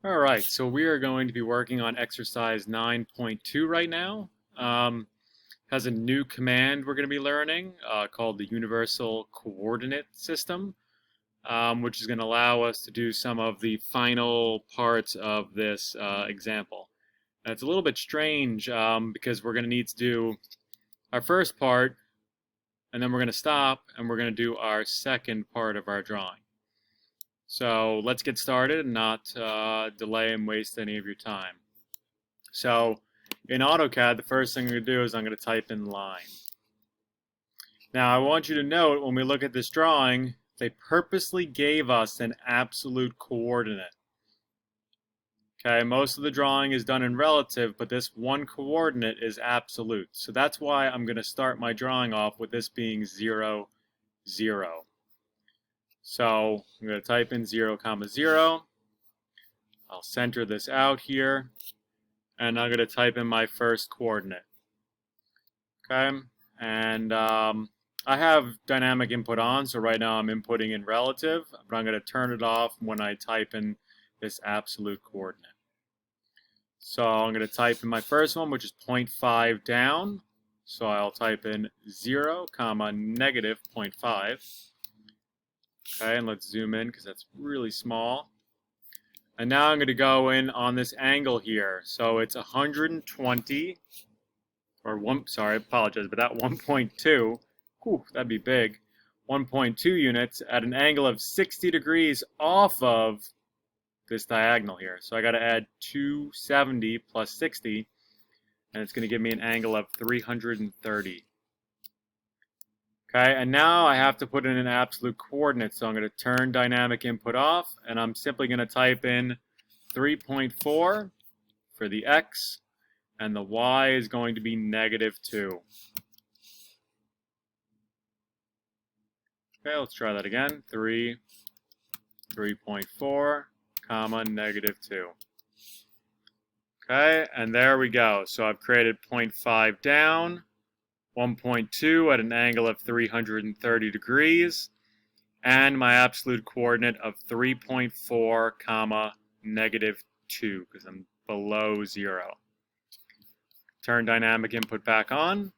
All right, so we are going to be working on exercise 9.2 right now. Has a new command we're going to be learning called the Universal Coordinate System, which is going to allow us to do some of the final parts of this example. And it's a little bit strange because we're going to need to do our first part, and then we're going to stop, and we're going to do our second part of our drawing. So let's get started and not delay and waste any of your time. So in AutoCAD, the first thing I'm going to do is I'm going to type in line. Now I want you to note when we look at this drawing, they purposely gave us an absolute coordinate. Okay, most of the drawing is done in relative, but this one coordinate is absolute. So that's why I'm going to start my drawing off with this being 0, 0. So I'm going to type in 0, 0. I'll center this out here, and I'm going to type in my first coordinate. Okay, and I have dynamic input on, so right now I'm inputting in relative, but I'm going to turn it off when I type in this absolute coordinate. So I'm going to type in my first one, which is 0.5 down. So I'll type in 0, negative 0.5. Okay, and let's zoom in because that's really small. And now I'm going to go in on this angle here. So it's 120, or sorry, I apologize, but that 1.2, whew, that'd be big, 1.2 units at an angle of 60 degrees off of this diagonal here. So I got to add 270 plus 60, and it's going to give me an angle of 330. Okay, and now I have to put in an absolute coordinate, so I'm going to turn dynamic input off, and I'm simply going to type in 3.4 for the x, and the y is going to be negative 2. Okay, let's try that again. 3.4, negative 2. Okay, and there we go. So I've created 0.5 down, 1.2 at an angle of 330 degrees, and my absolute coordinate of 3.4, negative 2, because I'm below 0. Turn dynamic input back on.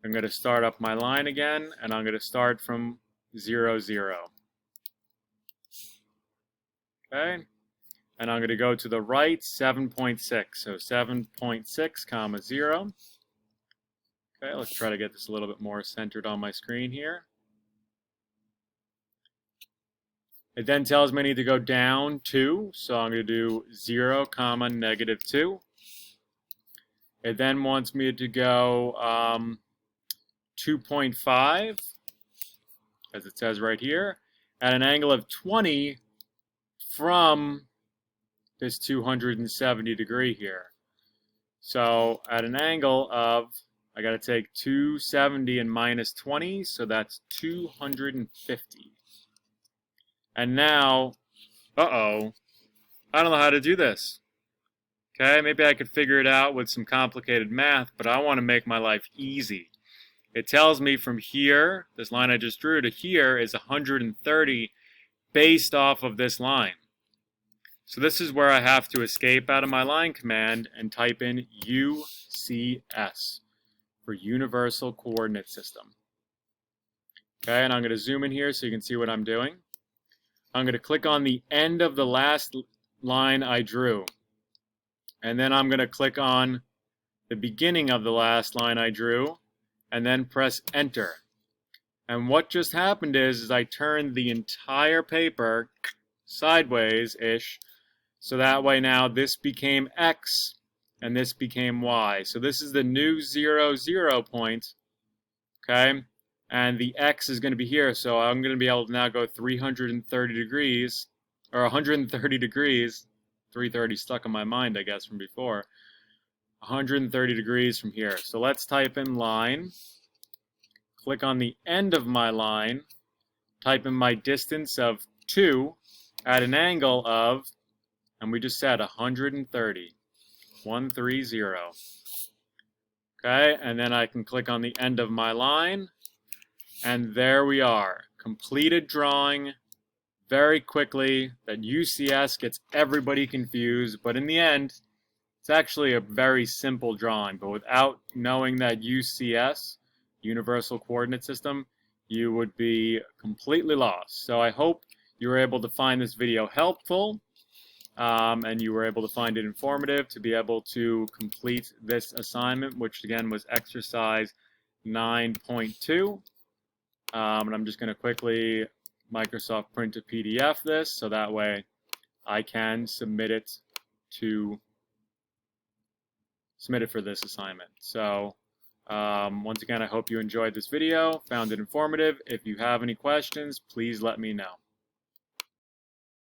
I'm going to start up my line again, and I'm going to start from 0, 0. Okay, and I'm going to go to the right 7.6, so 7.6, 0. Okay, let's try to get this a little bit more centered on my screen here. It then tells me I need to go down 2, so I'm going to do 0, negative 2. It then wants me to go 2.5, as it says right here, at an angle of 20 from this 270 degree here. So at an angle of, I got to take 270 and minus 20, so that's 250. And now, I don't know how to do this. Okay, maybe I could figure it out with some complicated math, but I want to make my life easy. It tells me from here, this line I just drew, to here is 130 based off of this line. So this is where I have to escape out of my line command and type in UCS. For Universal Coordinate System. Okay, and I'm going to zoom in here so you can see what I'm doing. I'm going to click on the end of the last line I drew. And then I'm going to click on the beginning of the last line I drew, and then press Enter. And what just happened is I turned the entire paper sideways-ish, so that way now this became X, and this became Y. So this is the new 0, 0 point, okay? And the X is going to be here, so I'm going to be able to now go 330 degrees, or 130 degrees, 330 stuck in my mind, I guess, from before, 130 degrees from here. So let's type in line, click on the end of my line, type in my distance of 2 at an angle of, and we just said 130. 130. Okay, and then I can click on the end of my line, and there we are. Completed drawing, very quickly that UCS gets everybody confused, but in the end, it's actually a very simple drawing. But without knowing that UCS, Universal Coordinate System, you would be completely lost. So I hope you were able to find this video helpful, and you were able to find it informative to be able to complete this assignment, which again was exercise 9.2. And I'm just going to quickly Microsoft print a PDF this, so that way I can submit it for this assignment. So once again, I hope you enjoyed this video, found it informative. If you have any questions, please let me know.